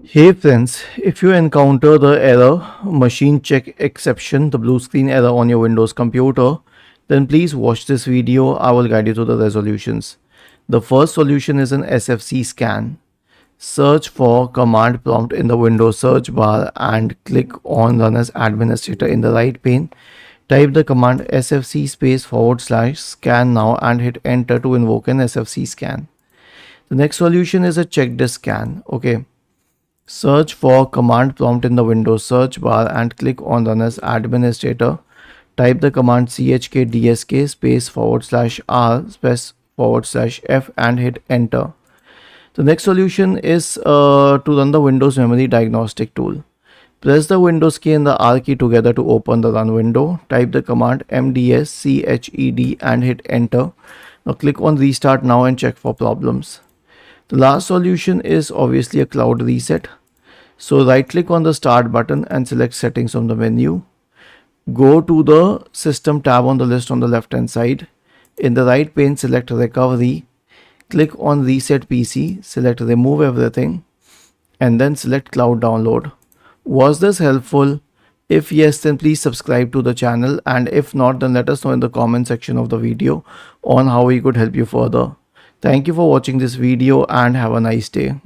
Hey friends, if you encounter the error machine check exception, the blue screen error on your Windows computer, then please watch this video. I will guide you to the resolutions. The first solution is an SFC scan. Search for command prompt in the Windows search bar and click on Run as Administrator in the right pane. Type the command sfc /scan now and hit enter to invoke an SFC scan. The next solution is a check disk scan. Okay. Search for command prompt in the Windows search bar and click on Run as Administrator. Type the command chkdsk /r/f and hit enter. The next solution is to run the Windows Memory Diagnostic tool. Press the Windows key and the R key together to open the run window. Type the command mdsched and hit enter. Now click on restart now and check for problems. The last solution is obviously a cloud reset. So right click on the start button and select settings from the menu. Go to the system tab on the list on the left hand side. In the right pane select recovery. Click on reset PC, select remove everything and then select cloud download. Was this helpful? If yes, then please subscribe to the channel, and if not, then let us know in the comment section of the video on how we could help you further. Thank you for watching this video and have a nice day.